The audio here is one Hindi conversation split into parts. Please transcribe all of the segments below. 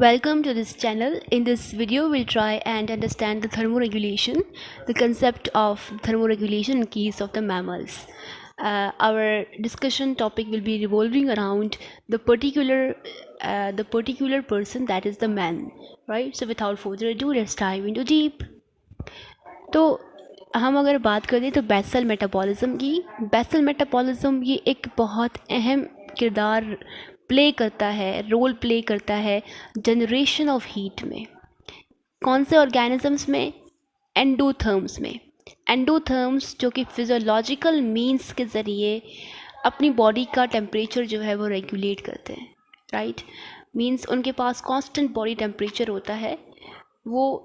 Welcome to this channel. In this video, we'll try and understand the thermoregulation, the concept of thermoregulation in case of the mammals. Our discussion topic will be revolving around the particular person, that is the man, right? So without further ado, let's dive into deep. तो हम अगर बात करें तो बेसल मेटाबॉलिज्म ये एक बहुत अहम किरदार प्ले करता है, रोल प्ले करता है जनरेशन ऑफ हीट में। कौन से ऑर्गेनिजम्स में? एंडोथर्म्स जो कि फिजियोलॉजिकल मीन्स के ज़रिए अपनी बॉडी का टेम्परेचर जो है वो रेगुलेट करते हैं, राइट। मीन्स उनके पास कांस्टेंट बॉडी टेम्परेचर होता है। वो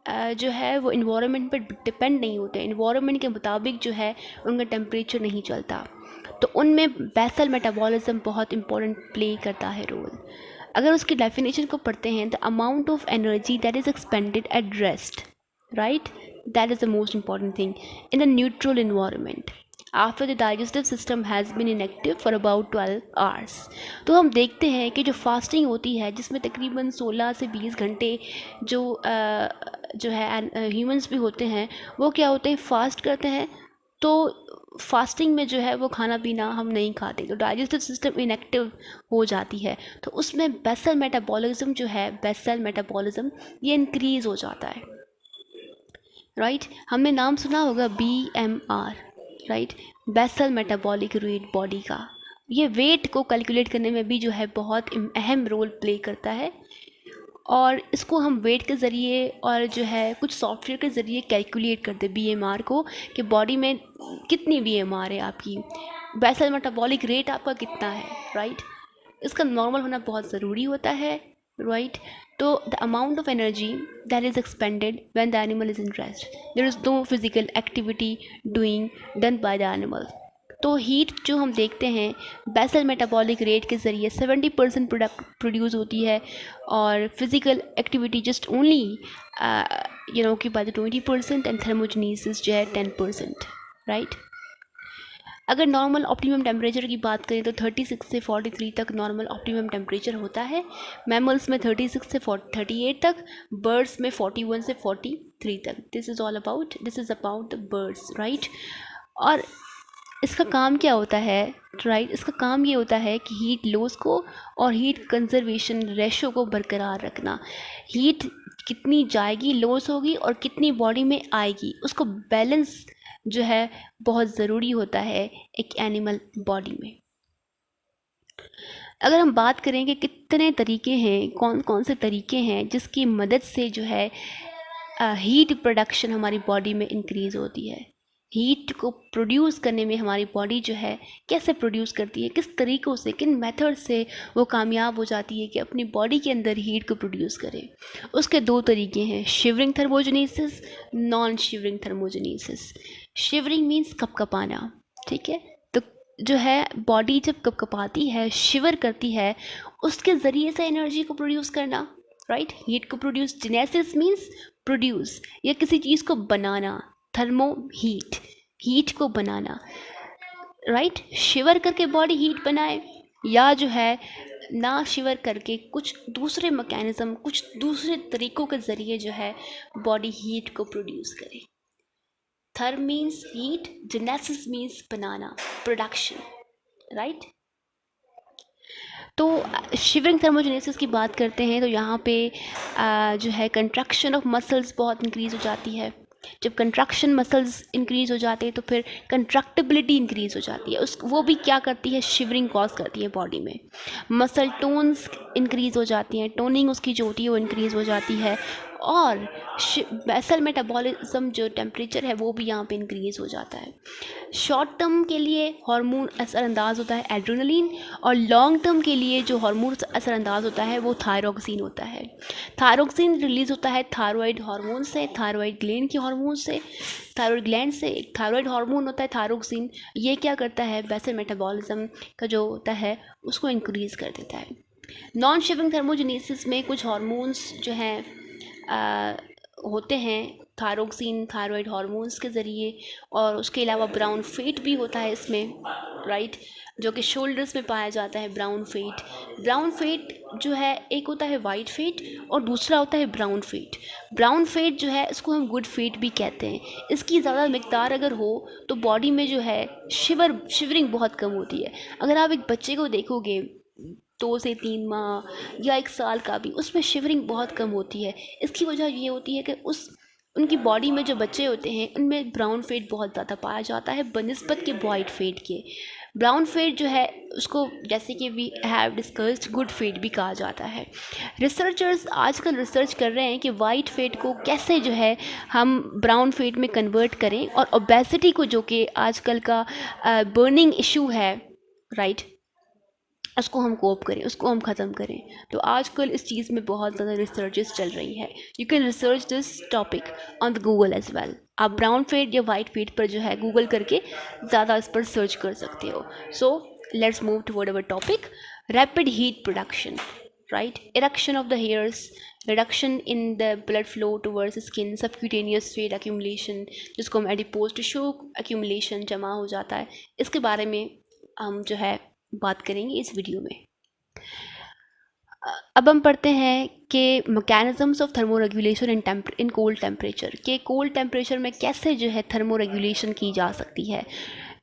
जो है वो इन्वायरमेंट पर डिपेंड नहीं होते, इन्वायरमेंट के मुताबिक जो है उनका टेम्परेचर नहीं चलता। तो उनमें बेसल मेटाबॉलिज्म बहुत इंपॉर्टेंट प्ले करता है रोल। अगर उसकी डेफिनेशन को पढ़ते हैं, the amount of energy that is expended at rest, right, that is the most important thing in a neutral environment after the digestive system has been inactive for about 12 hours. तो हम देखते हैं कि जो फास्टिंग होती है, जिसमें तकरीबन 16 से 20 घंटे जो है ह्यूमंस भी होते हैं, वो क्या होते हैं, फास्ट करते हैं। तो फास्टिंग में जो है वो खाना पीना हम नहीं खाते, तो डाइजेस्टिव सिस्टम इनएक्टिव हो जाती है। तो उसमें बेसल मेटाबॉलिज्म ये इंक्रीज़ हो जाता है, राइट। हमने नाम सुना होगा BMR, right, basal metabolic rate body का। ये वेट को कैलकुलेट करने में भी जो है बहुत अहम रोल प्ले करता है। और इसको हम वेट के ज़रिए और जो है कुछ सॉफ्टवेयर के ज़रिए कैलकुलेट करते हैं BMR को, कि बॉडी में कितनी BMR है आपकी, बेसल मेटाबॉलिक रेट आपका कितना है, राइट। इसका नॉर्मल होना बहुत ज़रूरी होता है, राइट। तो the amount of energy that is expended when the animal is in rest, there is no physical activity done by the animal. तो हीट जो हम देखते हैं बेसल मेटाबॉलिक रेट के ज़रिए 70% प्रोडक्ट प्रोड्यूस होती है, और फिज़िकल एक्टिविटी जस्ट ओनली की बाय द 20%, एंड थर्मोजेनेसिस जो है 10%, राइट। अगर नॉर्मल ऑप्टिमम टेम्परेचर की बात करें तो 36 से 43 तक नॉर्मल ऑप्टिमम टेम्परेचर होता है। मैमल्स में 36 से 38 तक, बर्ड्स में 41 से 43 तक। This is about the birds, right. और इसका काम क्या होता है, राइट, इसका काम ये होता है कि हीट लॉस को और हीट कंजर्वेशन रेशो को बरकरार रखना। हीट कितनी जाएगी, लॉस होगी, और कितनी बॉडी में आएगी, उसको बैलेंस जो है बहुत ज़रूरी होता है एक एनिमल बॉडी में। अगर हम बात करें कि कितने तरीके हैं, कौन कौन से तरीके हैं जिसकी मदद से जो है हीट प्रोडक्शन हमारी बॉडी में इंक्रीज़ होती है, हीट को प्रोड्यूस करने में हमारी बॉडी जो है कैसे प्रोड्यूस करती है, किस तरीक़ों से, किन मेथड से वो कामयाब हो जाती है कि अपनी बॉडी के अंदर हीट को प्रोड्यूस करे। उसके दो तरीके हैं, shivering thermogenesis, non shivering thermogenesis. Shivering means कपकपाना, ठीक है। तो जो है बॉडी जब कपकपाती है, शिवर करती है, उसके ज़रिए से एनर्जी को प्रोड्यूस करना, राइट, हीट को प्रोड्यूस। जेनेसिस मीन्स प्रोड्यूस या किसी चीज़ को बनाना, थर्मो हीट को बनाना, राइट। शिवर करके बॉडी हीट बनाए, या जो है ना शिवर करके कुछ दूसरे मैकेनिज्म, कुछ दूसरे तरीक़ों के ज़रिए जो है बॉडी हीट को प्रोड्यूस करे। Therm means heat, genesis means बनाना, प्रोडक्शन, राइट। तो शिवरिंग थर्मोजेनेसिस की बात करते हैं तो यहाँ पे जो है कंट्रक्शन ऑफ मसल्स बहुत इंक्रीज़ हो जाती है। जब कंट्रक्शन मसल्स इंक्रीज़ हो जाते हैं तो फिर कंट्रक्टिबिलिटी इंक्रीज़ हो जाती है, उस वो भी क्या करती है, शिवरिंग कॉज करती है बॉडी में। मसल टोन्स इंक्रीज़ हो जाती हैं, टोनिंग उसकी जो होती है वो इंक्रीज़ हो जाती है, और बेसल मेटाबॉलिज्म जो टेम्परेचर है वो भी यहाँ पे इंक्रीज़ हो जाता है। शॉर्ट टर्म के लिए हार्मोन असरअंदाज होता है एड्रेनलिन, और लॉन्ग टर्म के लिए जो हार्मोन असरअंदाज होता है वो थायरोक्सिन होता है। थायरोक्सिन रिलीज़ होता है थायराइड हार्मोन से, थायराइड ग्लैंड के हार्मोन से। थायराइड ग्लैंड से एक थायराइड हार्मोन होता है थायरोक्सिन, ये क्या करता है, बेसल मेटाबॉलिज्म का जो होता है उसको इंक्रीज़ कर देता है। नॉन शिवरिंग थर्मोजेनेसिस में कुछ हार्मोन्स जो हैं होते हैं थायरोक्सिन थायराइड हार्मोन्स के ज़रिए, और उसके अलावा ब्राउन फेट भी होता है इसमें, राइट, जो कि शोल्डर्स में पाया जाता है ब्राउन फेट। ब्राउन फेट जो है, एक होता है वाइट फेट और दूसरा होता है ब्राउन फेट। ब्राउन फेट जो है इसको हम गुड फेट भी कहते हैं। इसकी ज़्यादा मिकदार अगर हो तो बॉडी में जो है शिवरिंग बहुत कम होती है। अगर आप एक बच्चे को देखोगे 2 से 3 माह या 1 साल का भी, उसमें शिवरिंग बहुत कम होती है। इसकी वजह ये होती है कि उनकी बॉडी में जो बच्चे होते हैं उनमें ब्राउन फेट बहुत ज़्यादा पाया जाता है बनिस्बत के वाइट फेट के। ब्राउन फेट जो है उसको, जैसे कि we have discussed, good fat भी कहा जाता है। रिसर्चर्स आजकल रिसर्च कर रहे हैं कि वाइट फेट को कैसे जो है हम ब्राउन फेट में कन्वर्ट करें, और ओबेसिटी को, जो कि आजकल का बर्निंग इशू है, राइट, उसको हम कोप करें, उसको हम ख़त्म करें। तो आजकल इस चीज़ में बहुत ज़्यादा रिसर्चेस चल रही है। You can research this topic on the Google as well. आप ब्राउन फेट या वाइट फेट पर जो है गूगल करके ज़्यादा इस पर सर्च कर सकते हो। So let's move toward our topic, rapid heat production, right, erection of the hairs, reduction in the blood flow towards skin, subcutaneous fat accumulation, जिसको हम एडिपोज टिश्यू एक्यूमुलेशन, जमा हो जाता है। इसके बारे में हम जो है बात करेंगे इस वीडियो में। अब हम पढ़ते हैं कि mechanisms of thermo regulation in cold temperature, के कोल्ड टेम्परेचर में कैसे जो है थर्मो रेगुलेशन की जा सकती है।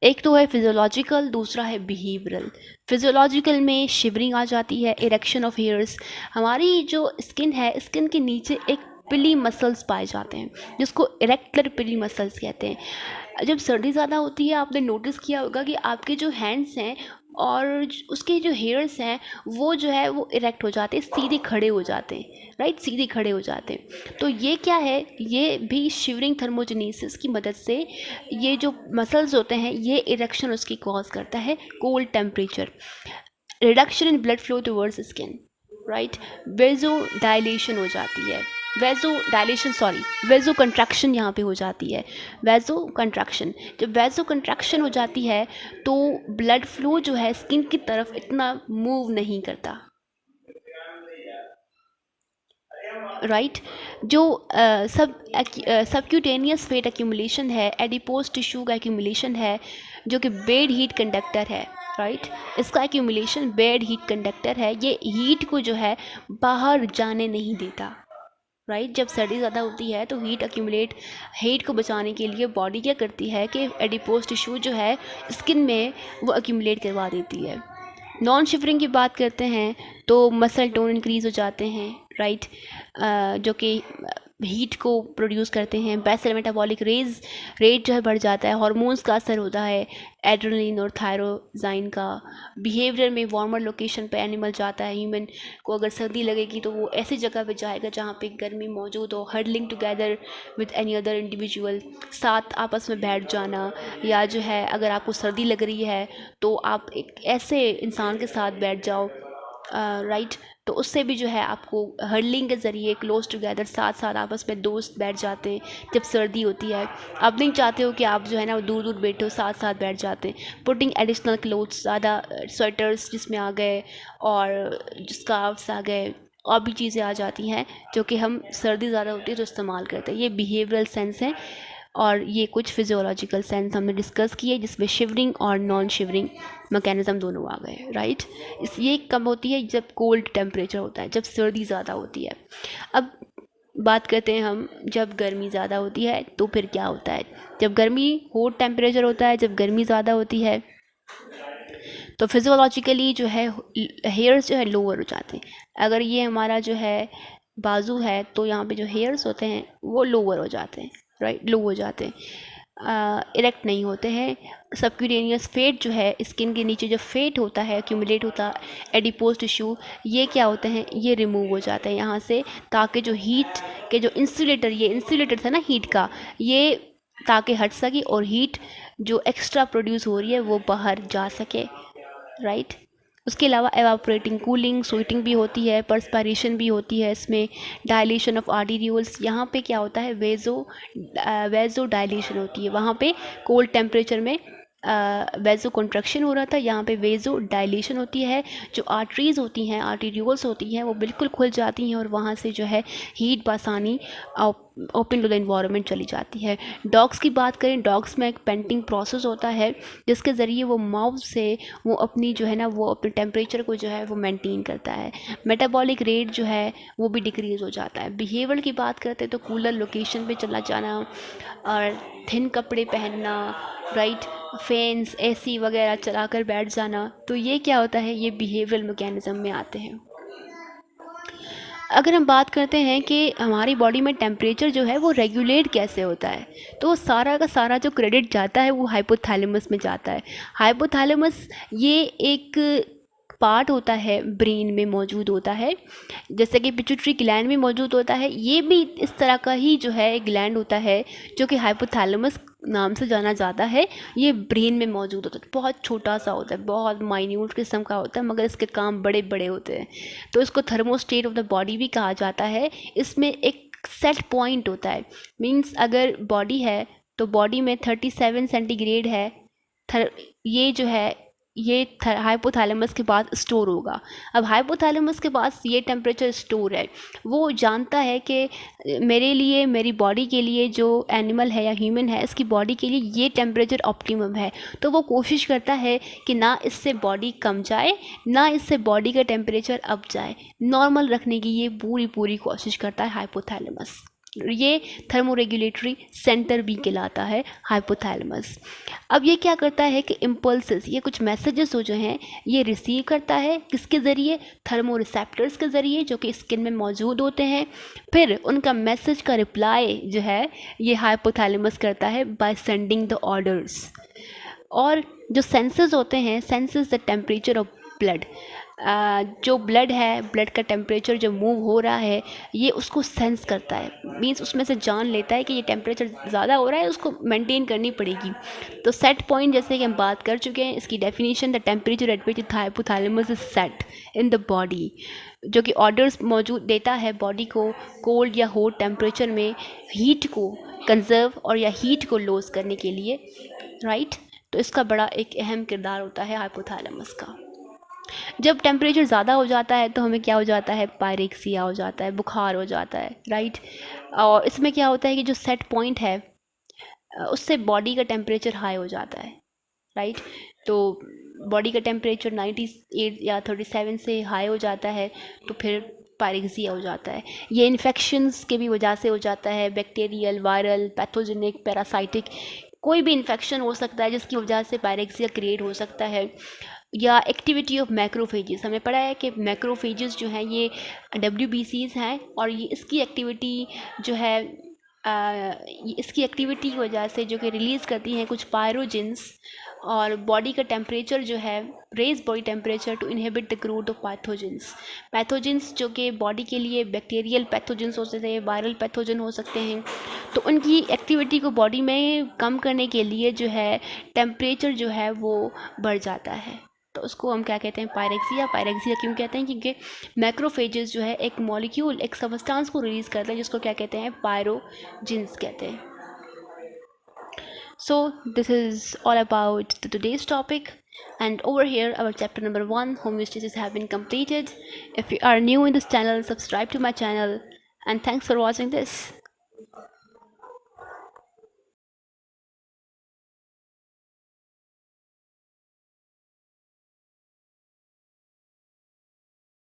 एक तो है फिजियोलॉजिकल, दूसरा है बिहेवियरल। फिजियोलॉजिकल में शिवरिंग आ जाती है, इरेक्शन ऑफ हेयर्स, हमारी जो स्किन है, स्किन के नीचे एक पिली मसल्स पाए जाते हैं जिसको इरेक्टर पिली मसल्स कहते हैं। जब सर्दी ज़्यादा होती है, आपने नोटिस किया होगा कि आपके जो हैंड्स हैं और उसके जो हेयर्स हैं वो जो है वो इरेक्ट हो जाते हैं, सीधे खड़े हो जाते हैं, राइट, सीधे खड़े हो जाते हैं। तो ये क्या है, ये भी शिवरिंग थर्मोजेनेसिस की मदद से ये जो मसल्स होते हैं ये इरेक्शन उसकी कॉज करता है cold temperature. Reduction in blood flow towards skin, right, vasodilation हो जाती है, वेजो कंट्रैक्शन यहाँ पे हो जाती है, वेजो कंट्रैक्शन। जब वेजो कंट्रैक्शन हो जाती है तो ब्लड फ्लो जो है स्किन की तरफ इतना मूव नहीं करता, राइट। जो सबक्यूटेनियस फेट एक्यूमुलेशन है, एडिपोज टिश्यू का एक्यूमुलेशन है, जो कि बेड हीट कंडक्टर है, राइट, इसका एक्यूमुलेशन बेड हीट कंडक्टर है। ये हीट को जो है बाहर जाने नहीं देता, राइट। जब सर्दी ज़्यादा होती है तो हीट को बचाने के लिए बॉडी क्या करती है कि एडिपोज टिश्यू जो है स्किन में वो एक्यूमुलेट करवा देती है। नॉन शिवरिंग की बात करते हैं तो मसल टोन इंक्रीज़ हो जाते हैं, राइट, जो कि हीट को प्रोड्यूस करते हैं। बेसल मेटाबॉलिक रेट जो है बढ़ जाता है, हार्मोन्स का असर होता है, एड्रेनलिन और थायरोजाइन का। बिहेवियर में वार्मर लोकेशन पे एनिमल जाता है, ह्यूमन को अगर सर्दी लगेगी तो वो ऐसी जगह पे जाएगा जहाँ पे गर्मी मौजूद हो, huddling together with any other individual, साथ आपस में बैठ जाना, या जो है अगर आपको सर्दी लग रही है तो आप एक ऐसे इंसान के साथ बैठ जाओ, राइट, तो उससे भी जो है आपको हर्लिंग के ज़रिए क्लोज टुगेदर साथ साथ आपस में दोस्त बैठ जाते हैं जब सर्दी होती है। आप नहीं चाहते हो कि आप जो है ना दूर दूर बैठो, साथ साथ बैठ जाते हैं। पुटिंग एडिशनल क्लोथ्स, ज़्यादा स्वेटर्स जिसमें आ गए और स्कार्फ्स आ गए, और भी चीज़ें आ जाती हैं जो कि हम सर्दी ज़्यादा होती है तो इस्तेमाल करते हैं। ये बिहेवियरल सेंस है, और ये कुछ फिजियोलॉजिकल सेंस हमने डिस्कस किए जिसमें शिवरिंग और नॉन शिवरिंग मैकेनिज़्म दोनों आ गए, राइट। ये कब होती है, जब कोल्ड टेम्परेचर होता है, जब सर्दी ज़्यादा होती है। अब बात करते हैं हम, जब गर्मी ज़्यादा होती है तो फिर क्या होता है। जब गर्मी हॉट टेम्परेचर होता है, जब गर्मी ज़्यादा होती है तो फिजियोलॉजिकली जो है हेयर्स जो है लोअर हो जाते हैं। अगर ये हमारा जो है बाजू है तो यहाँ पे जो हेयर्स होते हैं वो लोअर हो जाते हैं, राइट, लो हो जाते हैं, इरेक्ट नहीं होते हैं। सबक्यूटेनियस फेट जो है स्किन के नीचे जो फेट होता है, एक्यूमुलेट होता है, एडिपोज टिश्यू, ये क्या होते हैं, ये रिमूव हो जाते हैं यहाँ से, ताकि जो हीट के जो इंसुलेटर था ना हीट का, ये ताकि हट सके और हीट जो एक्स्ट्रा प्रोड्यूस हो रही है वो बाहर जा सके, राइट। उसके अलावा एवापोरेटिंग, कूलिंग, स्वेटिंग भी होती है, पर्सपायरेशन भी होती है इसमें, डायलेशन ऑफ आर्टेरियोल्स। यहाँ पे क्या होता है, वेजो डायलेशन होती है वहाँ पे कोल्ड टेम्परेचर में, वेजो कंट्रक्शन हो रहा था, यहाँ पे वेजो डायलेशन होती है, जो आर्टरीज होती हैं, आर्टीरियोल्स होती हैं, वो बिल्कुल खुल जाती हैं और वहाँ से जो है हीट बासानी ओपन टू द इन्वायरमेंट चली जाती है। डॉग्स की बात करें, डॉग्स में एक पेंटिंग प्रोसेस होता है जिसके ज़रिए वो माउथ से वो अपनी जो है ना वो अपने टेम्परेचर को जो है वो मेंटेन करता है। मेटाबॉलिक रेट जो है वो भी डिक्रीज़ हो जाता है। बिहेवियर की बात करते हैं तो कूलर लोकेशन पे चला जाना और थिन कपड़े पहनना, राइट, फैंस एसी वगैरह चलाकर बैठ जाना, तो ये क्या होता है, ये बिहेवियरल मैकेनिज़्म में आते हैं। अगर हम बात करते हैं कि हमारी बॉडी में टेम्परेचर जो है वो रेगुलेट कैसे होता है, तो सारा का सारा जो क्रेडिट जाता है वो हाइपोथैलेमस में जाता है। हाइपोथैलेमस ये एक पार्ट होता है, ब्रेन में मौजूद होता है, जैसे कि पिट्यूटरी ग्लैंड में मौजूद होता है, ये भी इस तरह का ही जो है एक ग्लैंड होता है जो कि हाइपोथैलेमस नाम से जाना जाता है। ये ब्रेन में मौजूद होता है, बहुत छोटा सा होता है, बहुत माइन्यूट किस्म का होता है, मगर इसके काम बड़े बड़े होते हैं। तो इसको थर्मोस्टेट ऑफ द बॉडी भी कहा जाता है। इसमें एक सेट पॉइंट होता है, मीन्स अगर बॉडी है तो बॉडी में 37 सेंटीग्रेड है, ये जो है ये हाइपोथैलेमस के पास स्टोर होगा। अब हाइपोथैलेमस के पास ये टेम्परेचर स्टोर है, वो जानता है कि मेरे लिए, मेरी बॉडी के लिए, जो एनिमल है या ह्यूमन है, इसकी बॉडी के लिए ये टेम्परेचर ऑप्टिमम है। तो वो कोशिश करता है कि ना इससे बॉडी कम जाए, ना इससे बॉडी का टेम्परेचर अप जाए, नॉर्मल रखने की ये पूरी पूरी कोशिश करता है हाइपोथैलेमस। ये थर्मोरेगुलेटरी सेंटर भी कहलाता है हाइपोथैलेमस। अब ये क्या करता है कि इम्पल्सेस, ये कुछ मैसेजेस हो जो हैं ये रिसीव करता है, किसके ज़रिए, थर्मो रिसेप्टर्स के ज़रिए जो कि स्किन में मौजूद होते हैं। फिर उनका मैसेज का रिप्लाई जो है ये हाइपोथैलेमस करता है बाय सेंडिंग द ऑर्डर्स। और जो सेंसेस होते हैं, senses the temperature of blood, जो ब्लड है, ब्लड का टेम्परेचर जो मूव हो रहा है ये उसको सेंस करता है, मीन्स उसमें से जान लेता है कि ये टेम्परेचर ज़्यादा हो रहा है, उसको मेंटेन करनी पड़ेगी। तो सेट पॉइंट जैसे कि हम बात कर चुके हैं, इसकी definition, the temperature at which hypothalamus is set in the body, जो कि ऑर्डर्स मौजूद देता है बॉडी को कोल्ड या हॉट टेम्परेचर में हीट को कंजर्व और या हीट को लॉस करने के लिए, राइट। तो इसका बड़ा एक अहम किरदार होता है हाइपोथैलेमस का। जब टेम्परेचर ज़्यादा हो जाता है तो हमें क्या हो जाता है, पायरेक्सिया हो जाता है, बुखार हो जाता है, राइट। और इसमें क्या होता है कि जो सेट पॉइंट है उससे बॉडी का टेम्परेचर हाई हो जाता है, राइट। तो बॉडी का टेम्परेचर 98 या 37 से हाई हो जाता है तो फिर पायरेक्सिया हो जाता है। ये इन्फेक्शंस के भी वजह से हो जाता है, बैक्टीरियल, वायरल, पैथोजेनिक, पैरासाइटिक, कोई भी इन्फेक्शन हो सकता है जिसकी वजह से पायरेक्सिया क्रिएट हो सकता है। या एक्टिविटी ऑफ मैक्रोफेजेस, हमें पढ़ा है कि मैक्रोफेजेस जो हैं ये WBCs हैं और ये इसकी एक्टिविटी जो है इसकी एक्टिविटी की वजह से जो कि रिलीज़ करती हैं कुछ पायरोजेंस, और बॉडी का टेम्परेचर जो है raise body temperature to inhibit the growth of pathogens जो कि बॉडी के लिए बैक्टीरियल पैथोजेंस हो सकते हैं, वायरल पैथोजन हो सकते हैं। तो उनकी एक्टिविटी को बॉडी में कम करने के लिए जो है टेम्परेचर जो है वो बढ़ जाता है। तो उसको हम क्या कहते हैं, पायरेक्सिया। पायरेक्सिया क्यों कहते हैं, क्योंकि मैक्रोफेजेस जो है एक मॉलिक्यूल, एक सब्सटेंस को रिलीज़ करते हैं जिसको क्या कहते हैं, पायरोजिन्स कहते हैं। So this is all about today's topic, and over here our chapter number 1 homeostasis have been completed. If you are new in this channel, subscribe to my channel, and thanks for watching this.